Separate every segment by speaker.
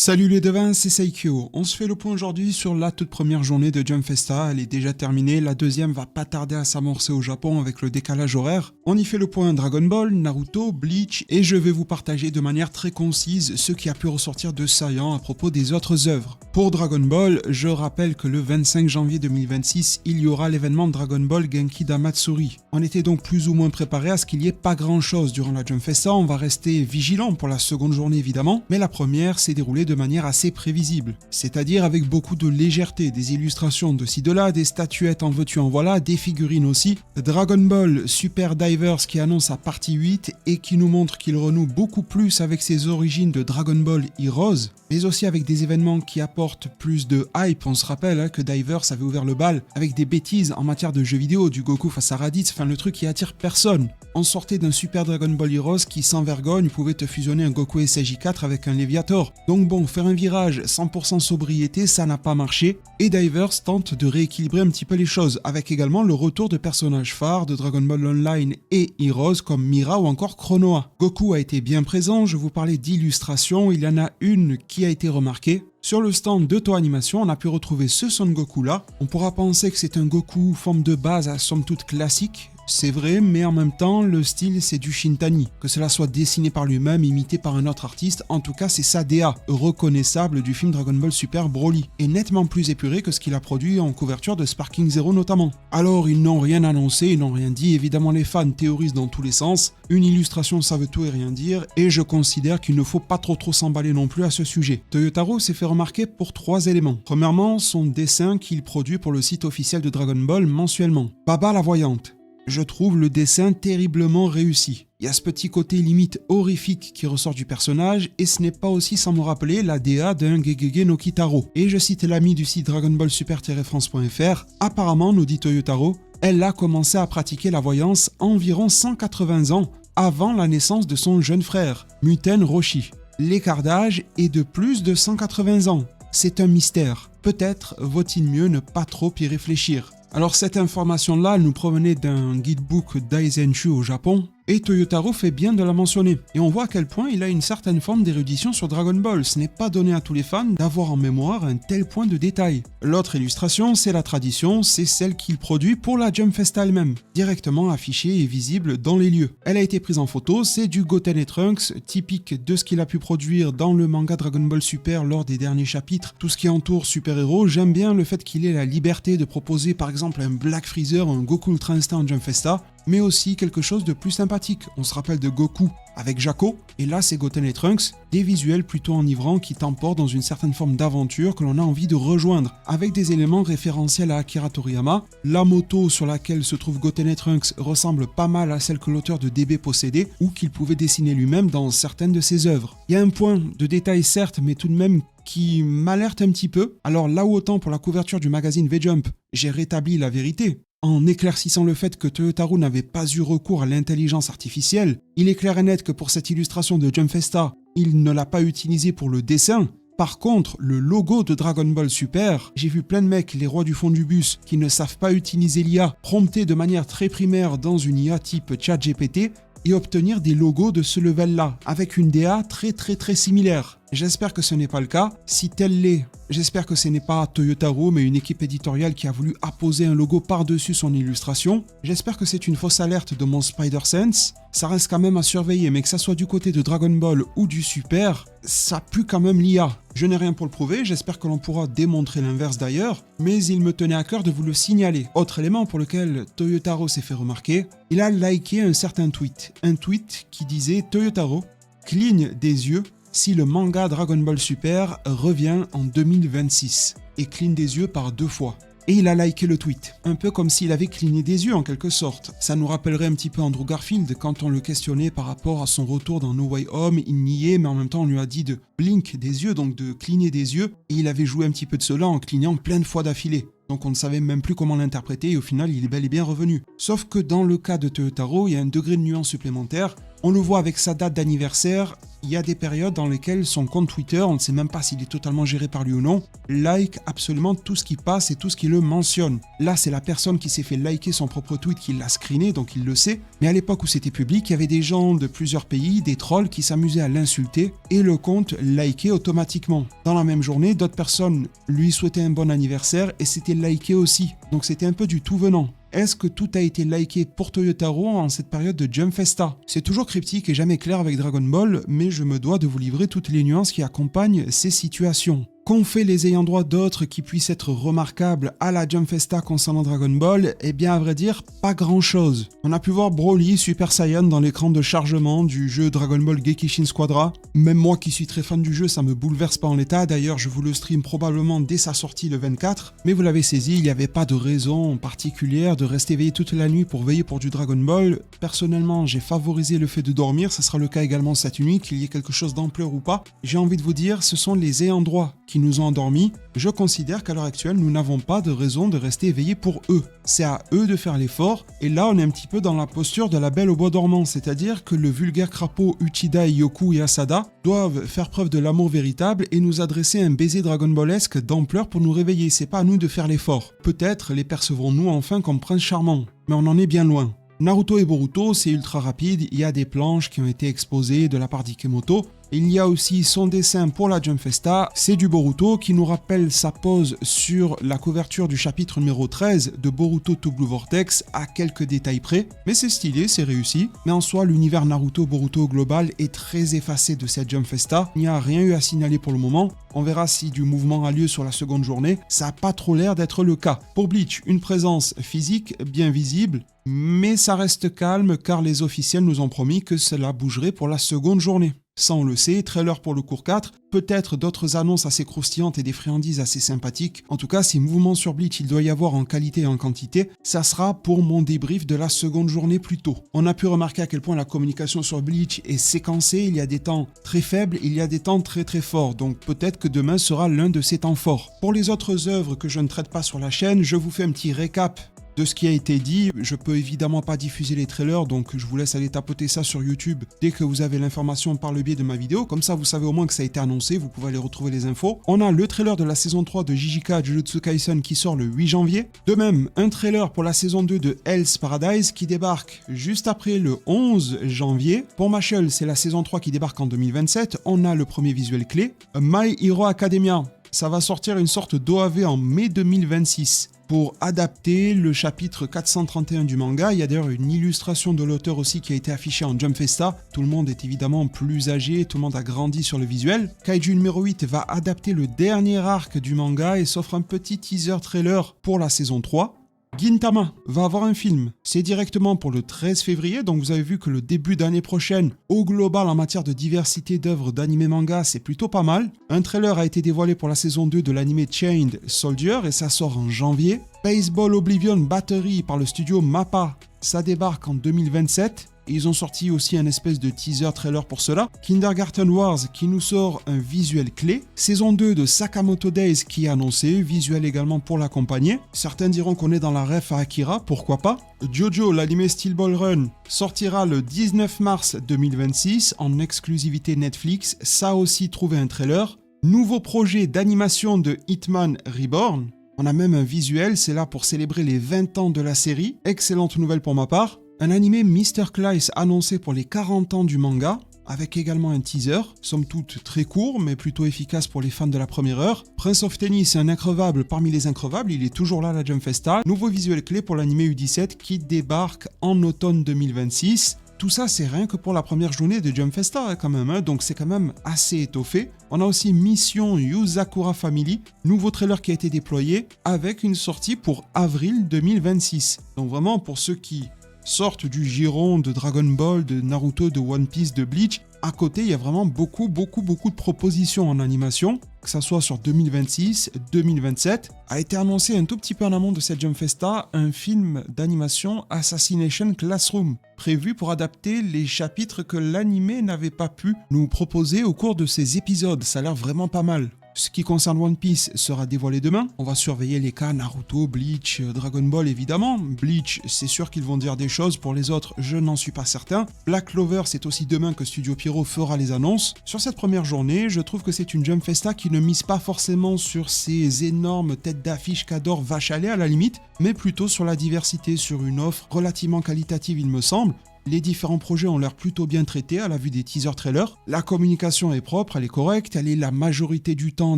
Speaker 1: Salut les devins, c'est Saikyo. On se fait le point aujourd'hui sur la toute première journée de Jump Festa. Elle est déjà terminée, la deuxième va pas tarder à s'amorcer au Japon avec le décalage horaire. On y fait le point Dragon Ball, Naruto, Bleach et je vais vous partager de manière très concise ce qui a pu ressortir de saillant à propos des autres œuvres. Pour Dragon Ball, je rappelle que le 25 janvier 2026, il y aura l'événement Dragon Ball Genki Damatsuri. On était donc plus ou moins préparé à ce qu'il y ait pas grand chose durant la Jump Festa, on va rester vigilant pour la seconde journée évidemment, mais la première s'est déroulée de manière assez prévisible, c'est-à-dire avec beaucoup de légèreté, des illustrations de ci de là, des statuettes en veux-tu en voilà, des figurines aussi, Dragon Ball Super Divers qui annonce sa partie 8 et qui nous montre qu'il renoue beaucoup plus avec ses origines de Dragon Ball Heroes, mais aussi avec des événements qui apportent plus de hype. On se rappelle que Divers avait ouvert le bal avec des bêtises en matière de jeux vidéo, du Goku face à Raditz, enfin le truc qui attire personne. On sortait d'un Super Dragon Ball Heroes qui sans vergogne pouvait te fusionner un Goku SJ4 avec un Léviator. Donc bon, faire un virage 100% sobriété, ça n'a pas marché, et Divers tente de rééquilibrer un petit peu les choses, avec également le retour de personnages phares de Dragon Ball Online et Heroes comme Mira ou encore Chronoa. Goku a été bien présent, je vous parlais d'illustrations, il y en a une qui a été remarquée. Sur le stand de Toho Animation, on a pu retrouver ce Son Goku là. On pourra penser que c'est un Goku forme de base à somme toute classique. C'est vrai, mais en même temps, le style c'est du Shintani. Que cela soit dessiné par lui-même, imité par un autre artiste, en tout cas c'est sa DA, reconnaissable du film Dragon Ball Super Broly, et nettement plus épuré que ce qu'il a produit en couverture de Sparking Zero notamment. Alors ils n'ont rien annoncé, ils n'ont rien dit, évidemment les fans théorisent dans tous les sens, une illustration ça veut tout et rien dire, et je considère qu'il ne faut pas trop s'emballer non plus à ce sujet. Toyotaro s'est fait remarquer pour 3 éléments. Premièrement, son dessin qu'il produit pour le site officiel de Dragon Ball mensuellement. Baba la voyante. Je trouve le dessin terriblement réussi. Il y a ce petit côté limite horrifique qui ressort du personnage et ce n'est pas aussi sans me rappeler la DA d'un Gegege no Kitaro. Et je cite l'ami du site Dragon Ball Super-France.fr, apparemment, nous dit Toyotaro, elle a commencé à pratiquer la voyance environ 180 ans avant la naissance de son jeune frère, Muten Roshi. L'écart d'âge est de plus de 180 ans. C'est un mystère. Peut-être vaut-il mieux ne pas trop y réfléchir. Alors cette information-là nous provenait d'un guidebook Daizenshu au Japon, et Toyotaro fait bien de la mentionner. Et on voit à quel point il a une certaine forme d'érudition sur Dragon Ball. Ce n'est pas donné à tous les fans d'avoir en mémoire un tel point de détail. L'autre illustration, c'est la tradition, c'est celle qu'il produit pour la Jump Festa elle-même, directement affichée et visible dans les lieux. Elle a été prise en photo, c'est du Goten et Trunks, typique de ce qu'il a pu produire dans le manga Dragon Ball Super lors des derniers chapitres. Tout ce qui entoure Super Hero, j'aime bien le fait qu'il ait la liberté de proposer par exemple un Black Freezer ou un Goku Ultra Instinct en Jump Festa, mais aussi quelque chose de plus sympathique. On se rappelle de Goku avec Jaco, et là c'est Goten et Trunks, des visuels plutôt enivrants qui t'emportent dans une certaine forme d'aventure que l'on a envie de rejoindre, avec des éléments référentiels à Akira Toriyama. La moto sur laquelle se trouve Goten et Trunks ressemble pas mal à celle que l'auteur de DB possédait, ou qu'il pouvait dessiner lui-même dans certaines de ses œuvres. Il y a un point de détail certes, mais tout de même qui m'alerte un petit peu. Alors là où autant pour la couverture du magazine V-Jump, j'ai rétabli la vérité, en éclaircissant le fait que Toyotaro n'avait pas eu recours à l'intelligence artificielle, il est clair et net que pour cette illustration de Jump Festa, il ne l'a pas utilisé pour le dessin. Par contre, le logo de Dragon Ball Super, j'ai vu plein de mecs, les rois du fond du bus, qui ne savent pas utiliser l'IA, prompter de manière très primaire dans une IA type ChatGPT, et obtenir des logos de ce level-là, avec une DA très similaire. J'espère que ce n'est pas le cas. Si tel l'est, j'espère que ce n'est pas Toyotaro, mais une équipe éditoriale qui a voulu apposer un logo par-dessus son illustration. J'espère que c'est une fausse alerte de mon Spider-Sense. Ça reste quand même à surveiller, mais que ça soit du côté de Dragon Ball ou du Super, ça pue quand même l'IA. Je n'ai rien pour le prouver, j'espère que l'on pourra démontrer l'inverse d'ailleurs, mais il me tenait à cœur de vous le signaler. Autre élément pour lequel Toyotaro s'est fait remarquer, il a liké un certain tweet. Un tweet qui disait « Toyotaro cligne des yeux si le manga Dragon Ball Super revient en 2026 » et cligne des yeux par 2 fois. Et il a liké le tweet, un peu comme s'il avait cligné des yeux en quelque sorte. Ça nous rappellerait un petit peu Andrew Garfield quand on le questionnait par rapport à son retour dans No Way Home, il niait mais en même temps on lui a dit de blink des yeux, donc de cligner des yeux, et il avait joué un petit peu de cela en clignant plein de fois d'affilée. Donc on ne savait même plus comment l'interpréter et au final il est bel et bien revenu. Sauf que dans le cas de Toyotaro, il y a un degré de nuance supplémentaire, On le voit avec sa date d'anniversaire, il y a des périodes dans lesquelles son compte Twitter, on ne sait même pas s'il est totalement géré par lui ou non, like absolument tout ce qui passe et tout ce qui le mentionne. Là, c'est la personne qui s'est fait liker son propre tweet qui l'a screené, donc il le sait. Mais à l'époque où c'était public, il y avait des gens de plusieurs pays, des trolls qui s'amusaient à l'insulter et le compte likait automatiquement. Dans la même journée, d'autres personnes lui souhaitaient un bon anniversaire et c'était liké aussi. Donc c'était un peu du tout venant. Est-ce que tout a été liké pour Toyotaro en cette période de Jump Festa? C'est toujours cryptique et jamais clair avec Dragon Ball, mais je me dois de vous livrer toutes les nuances qui accompagnent ces situations. Qu'ont fait les ayants droit d'autres qui puissent être remarquables à la Jump Festa concernant Dragon Ball? Eh bien, à vrai dire, pas grand chose. On a pu voir Broly Super Saiyan dans l'écran de chargement du jeu Dragon Ball Gekishin Squadra. Même moi qui suis très fan du jeu, ça me bouleverse pas en l'état. D'ailleurs, je vous le stream probablement dès sa sortie le 24. Mais vous l'avez saisi, il n'y avait pas de raison particulière de rester éveillé toute la nuit pour veiller pour du Dragon Ball. Personnellement, j'ai favorisé le fait de dormir. Ce sera le cas également cette nuit, qu'il y ait quelque chose d'ampleur ou pas. J'ai envie de vous dire, ce sont les ayants droit qui nous ont endormis. Je considère qu'à l'heure actuelle, nous n'avons pas de raison de rester éveillés pour eux. C'est à eux de faire l'effort, et là on est un petit peu dans la posture de la Belle au bois dormant, c'est-à-dire que le vulgaire crapaud Uchida, Yoku et Asada doivent faire preuve de l'amour véritable et nous adresser un baiser Dragon Ballesque d'ampleur pour nous réveiller. C'est pas à nous de faire l'effort. Peut-être les percevrons-nous enfin comme prince charmant, mais on en est bien loin. Naruto et Boruto, c'est ultra rapide, il y a des planches qui ont été exposées de la part d'Ikemoto. Il y a aussi son dessin pour la Jump Festa, c'est du Boruto qui nous rappelle sa pose sur la couverture du chapitre numéro 13 de Boruto to Blue Vortex à quelques détails près. Mais c'est stylé, c'est réussi. Mais en soi, l'univers Naruto-Boruto global est très effacé de cette Jump Festa. Il n'y a rien eu à signaler pour le moment. On verra si du mouvement a lieu sur la seconde journée. Ça n'a pas trop l'air d'être le cas. Pour Bleach, une présence physique bien visible, mais ça reste calme car les officiels nous ont promis que cela bougerait pour la seconde journée. Ça on le sait, trailer pour le cours 4, peut-être d'autres annonces assez croustillantes et des friandises assez sympathiques. En tout cas, si mouvement sur Bleach il doit y avoir en qualité et en quantité, ça sera pour mon débrief de la seconde journée plus tôt. On a pu remarquer à quel point la communication sur Bleach est séquencée, il y a des temps très faibles, il y a des temps très très forts, donc peut-être que demain sera l'un de ces temps forts. Pour les autres œuvres que je ne traite pas sur la chaîne, je vous fais un petit récap de ce qui a été dit. Je peux évidemment pas diffuser les trailers, donc je vous laisse aller tapoter ça sur YouTube dès que vous avez l'information par le biais de ma vidéo. Comme ça, vous savez au moins que ça a été annoncé, vous pouvez aller retrouver les infos. On a le trailer de la saison 3 de JJK Jujutsu Kaisen qui sort le 8 janvier. De même, un trailer pour la saison 2 de Hell's Paradise qui débarque juste après le 11 janvier. Pour Mashle, c'est la saison 3 qui débarque en 2027. On a le premier visuel clé. My Hero Academia, ça va sortir une sorte d'OAV en mai 2026. Pour adapter le chapitre 431 du manga. Il y a d'ailleurs une illustration de l'auteur aussi qui a été affichée en Jump Festa. Tout le monde est évidemment plus âgé, tout le monde a grandi sur le visuel. Kaiju numéro 8 va adapter le dernier arc du manga et s'offre un petit teaser trailer pour la saison 3. Gintama va avoir un film, c'est directement pour le 13 février, donc vous avez vu que le début d'année prochaine, au global en matière de diversité d'œuvres d'anime manga, c'est plutôt pas mal. Un trailer a été dévoilé pour la saison 2 de l'anime Chained Soldier et ça sort en janvier. Baseball Oblivion Battery par le studio MAPPA, ça débarque en 2027. Et ils ont sorti aussi un espèce de teaser trailer pour cela. Kindergarten Wars qui nous sort un visuel clé. Saison 2 de Sakamoto Days qui est annoncé, visuel également pour l'accompagner. Certains diront qu'on est dans la ref à Akira, pourquoi pas. Jojo, l'anime Steel Ball Run, sortira le 19 mars 2026 en exclusivité Netflix. Ça aussi trouvé un trailer. Nouveau projet d'animation de Hitman Reborn. On a même un visuel, c'est là pour célébrer les 20 ans de la série. Excellente nouvelle pour ma part. Un animé Mr. Kleiss annoncé pour les 40 ans du manga, avec également un teaser, somme toute très court, mais plutôt efficace pour les fans de la première heure. Prince of Tennis, un increvable parmi les increvables, il est toujours là à la Jump Festa. Nouveau visuel clé pour l'animé U17 qui débarque en automne 2026. Tout ça, c'est rien que pour la première journée de Jump Festa quand même, donc c'est quand même assez étoffé. On a aussi Mission Yuzakura Family, nouveau trailer qui a été déployé, avec une sortie pour avril 2026. Donc vraiment, pour ceux qui sortent du giron de Dragon Ball, de Naruto, de One Piece, de Bleach, à côté, il y a vraiment beaucoup de propositions en animation, que ça soit sur 2026, 2027. A été annoncé un tout petit peu en amont de cette Jump Festa, un film d'animation Assassination Classroom, prévu pour adapter les chapitres que l'animé n'avait pas pu nous proposer au cours de ces épisodes. Ça a l'air vraiment pas mal. Ce qui concerne One Piece sera dévoilé demain. On va surveiller les cas Naruto, Bleach, Dragon Ball évidemment. Bleach, c'est sûr qu'ils vont dire des choses. Pour les autres, je n'en suis pas certain. Black Clover, c'est aussi demain que Studio Pierrot fera les annonces. Sur cette première journée, je trouve que c'est une Jump Festa qui ne mise pas forcément sur ces énormes têtes d'affiche qu'adore vache à lait à la limite, mais plutôt sur la diversité, sur une offre relativement qualitative il me semble. Les différents projets ont l'air plutôt bien traités à la vue des teaser trailers. La communication est propre, elle est correcte, elle est la majorité du temps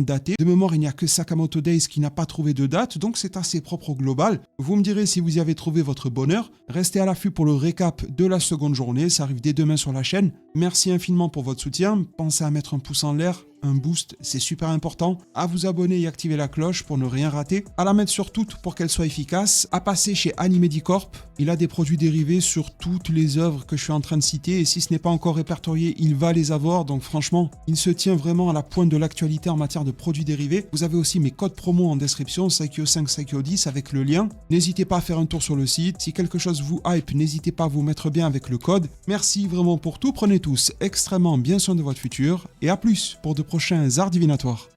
Speaker 1: datée. De mémoire, il n'y a que Sakamoto Days qui n'a pas trouvé de date, donc c'est assez propre au global. Vous me direz si vous y avez trouvé votre bonheur. Restez à l'affût pour le récap de la seconde journée, ça arrive dès demain sur la chaîne. Merci infiniment pour votre soutien. Pensez à mettre un pouce en l'air, un boost, c'est super important, à vous abonner et activer la cloche pour ne rien rater, à la mettre sur toutes pour qu'elle soit efficace, à passer chez Animedicorp, il a des produits dérivés sur toutes les œuvres que je suis en train de citer et si ce n'est pas encore répertorié, il va les avoir, donc franchement, il se tient vraiment à la pointe de l'actualité en matière de produits dérivés. Vous avez aussi mes codes promo en description, Saikyo 5, Saikyo 10 avec le lien. N'hésitez pas à faire un tour sur le site, si quelque chose vous hype, n'hésitez pas à vous mettre bien avec le code. Merci vraiment pour tout, prenez tous extrêmement bien soin de votre futur et à plus pour de prochains arts divinatoires.